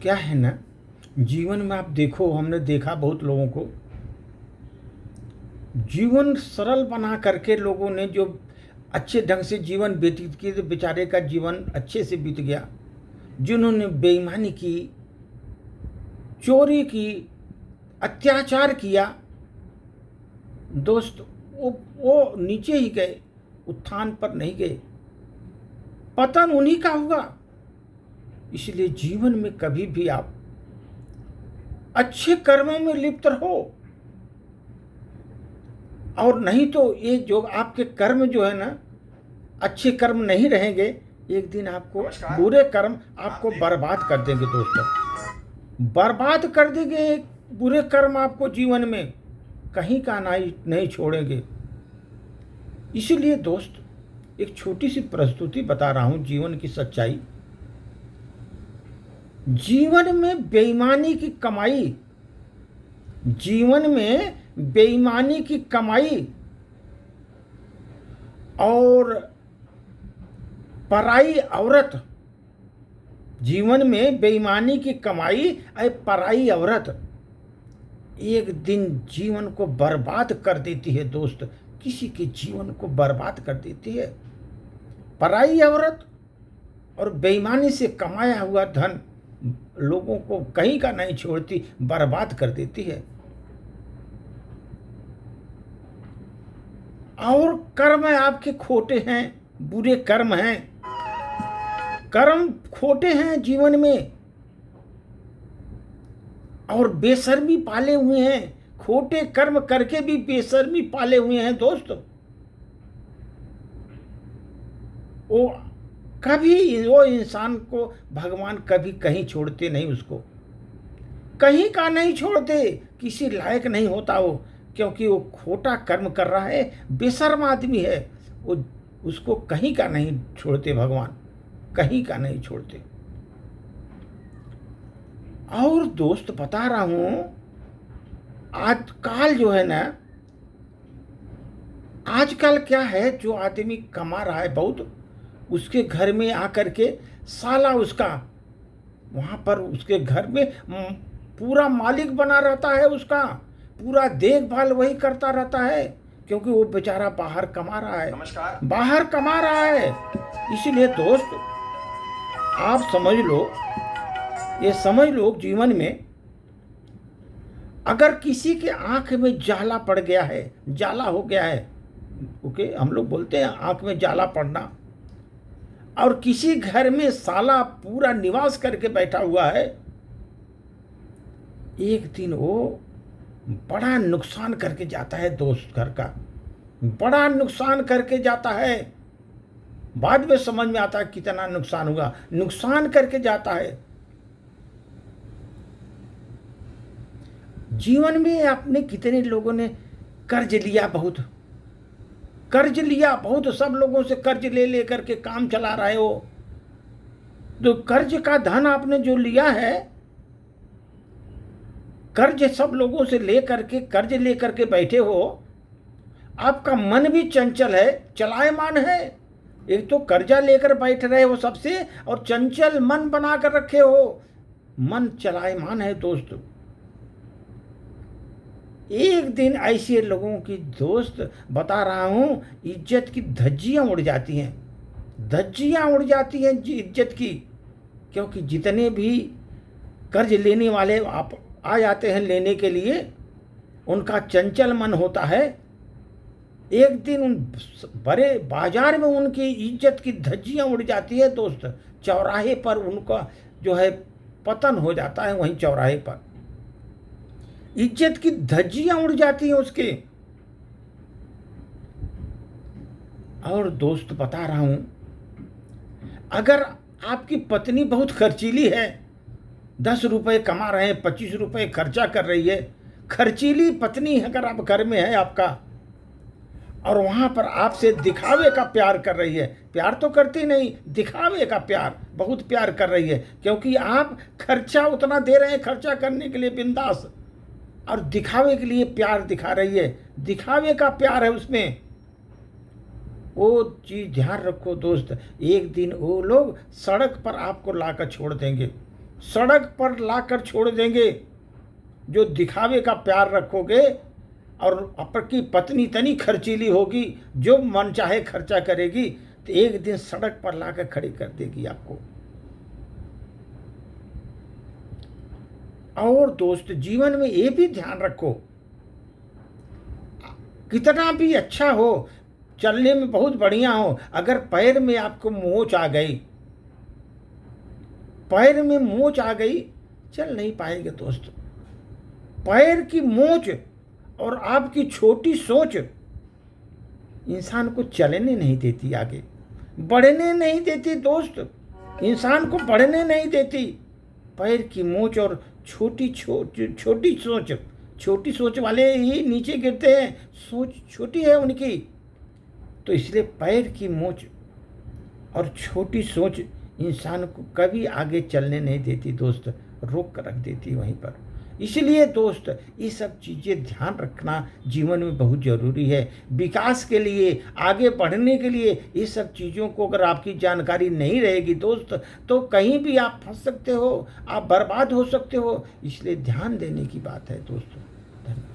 क्या है ना, जीवन में आप देखो, हमने देखा बहुत लोगों को, जीवन सरल बना करके लोगों ने जो अच्छे ढंग से जीवन व्यतीत किए तो बेचारे का जीवन अच्छे से बीत गया। जिन्होंने बेईमानी की, चोरी की, अत्याचार किया, दोस्त वो नीचे ही गए, उत्थान पर नहीं गए, पतन उन्हीं का हुआ। इसलिए जीवन में कभी भी आप अच्छे कर्मों में लिप्त रहो, और नहीं तो ये जो आपके कर्म जो है ना, अच्छे कर्म नहीं रहेंगे, एक दिन आपको बुरे कर्म आपको बर्बाद कर देंगे दोस्तों, बर्बाद कर देंगे बुरे कर्म आपको, जीवन में कहीं का नहीं छोड़ेंगे। इसीलिए दोस्त एक छोटी सी प्रस्तुति बता रहा हूं, जीवन की सच्चाई। जीवन में बेईमानी की कमाई, जीवन में बेईमानी की कमाई और पराई औरत, जीवन में बेईमानी की कमाई और पराई औरत एक दिन जीवन को बर्बाद कर देती है दोस्त, किसी के जीवन को बर्बाद कर देती है। पराई औरत और बेईमानी से कमाया हुआ धन लोगों को कहीं का नहीं छोड़ती, बर्बाद कर देती है। और कर्म आपके खोटे हैं, बुरे कर्म हैं, कर्म खोटे हैं जीवन में, और बेशर्मी पाले हुए हैं, खोटे कर्म करके भी बेशर्मी पाले हुए हैं दोस्त। वो कभी वो इंसान को भगवान कभी कहीं छोड़ते नहीं, उसको कहीं का नहीं छोड़ते, किसी लायक नहीं होता वो, क्योंकि वो खोटा कर्म कर रहा है, बेशर्म आदमी है वो, उसको कहीं का नहीं छोड़ते भगवान, कहीं का नहीं छोड़ते। और दोस्त बता रहा हूं, आजकल जो है ना, आजकल क्या है, जो आदमी कमा रहा है बहुत, उसके घर में आकर के साला उसका वहां पर उसके घर में पूरा मालिक बना रहता है, उसका पूरा देखभाल वही करता रहता है, क्योंकि वो बेचारा बाहर कमा रहा है, बाहर कमा रहा है। इसीलिए दोस्त आप समझ लो, ये समझ लो, जीवन में अगर किसी के आंख में जाला पड़ गया है, जाला हो गया है, ओके, हम लोग बोलते हैं आंख में जाला पड़ना, और किसी घर में साला पूरा निवास करके बैठा हुआ है, एक दिन वो बड़ा नुकसान करके जाता है दोस्त, घर का बड़ा नुकसान करके जाता है। बाद में समझ में आता है कितना नुकसान हुआ, नुकसान करके जाता है। जीवन में अपने कितने लोगों ने कर्ज लिया, बहुत कर्ज लिया, बहुत सब लोगों से कर्ज ले ले करके काम चला रहे हो। तो कर्ज का धन आपने जो लिया है, कर्ज सब लोगों से ले करके, कर्ज ले करके बैठे हो, आपका मन भी चंचल है, चलायमान है। एक तो कर्जा लेकर बैठ रहे हो सबसे, और चंचल मन बना कर रखे हो, मन चलायमान है दोस्त। एक दिन ऐसे लोगों की दोस्त बता रहा हूं, इज्जत की धज्जियां उड़ जाती हैं, धज्जियां उड़ जाती हैं इज्जत की, क्योंकि जितने भी कर्ज लेने वाले आप आ जाते हैं लेने के लिए, उनका चंचल मन होता है। एक दिन उन बड़े बाजार में उनकी इज्जत की धज्जियां उड़ जाती है दोस्त, चौराहे पर उनका जो है पतन हो जाता है, वहीं चौराहे पर इज्जत की धज्जियां उड़ जाती हैं उसके। और दोस्त बता रहा हूं, अगर आपकी पत्नी बहुत खर्चीली है, 10 रुपए कमा रहे हैं, 25 रुपए खर्चा कर रही है, खर्चीली पत्नी अगर आप घर में है आपका, और वहां पर आपसे दिखावे का प्यार कर रही है, प्यार तो करती नहीं, दिखावे का प्यार, बहुत प्यार कर रही है, क्योंकि आप खर्चा उतना दे रहे हैं, खर्चा करने के लिए बिंदास, और दिखावे के लिए प्यार दिखा रही है, दिखावे का प्यार है उसमें। वो चीज़ ध्यान रखो दोस्त, एक दिन वो लोग सड़क पर आपको लाकर छोड़ देंगे, सड़क पर लाकर छोड़ देंगे। जो दिखावे का प्यार रखोगे और आपकी पत्नी तनी खर्चीली होगी, जो मन चाहे खर्चा करेगी, तो एक दिन सड़क पर लाकर खड़ी कर देगी आपको। और दोस्त, जीवन में ये भी ध्यान रखो, कितना भी अच्छा हो, चलने में बहुत बढ़िया हो, अगर पैर में आपको मोच आ गई, पैर में मोच आ गई, चल नहीं पाएंगे दोस्त। पैर की मोच और आपकी छोटी सोच इंसान को चलने नहीं देती, आगे बढ़ने नहीं देती दोस्त, इंसान को बढ़ने नहीं देती। पैर की मोच और छोटी सोच, छोटी सोच वाले ही नीचे गिरते हैं, सोच छोटी है उनकी। तो इसलिए पैर की मोच और छोटी सोच इंसान को कभी आगे चलने नहीं देती दोस्त, रोक कर रख देती वहीं पर। इसलिए दोस्त, ये सब चीज़ें ध्यान रखना जीवन में बहुत ज़रूरी है। विकास के लिए, आगे बढ़ने के लिए ये सब चीज़ों को अगर आपकी जानकारी नहीं रहेगी दोस्त, तो कहीं भी आप फंस सकते हो, आप बर्बाद हो सकते हो। इसलिए ध्यान देने की बात है दोस्तों। धन्यवाद।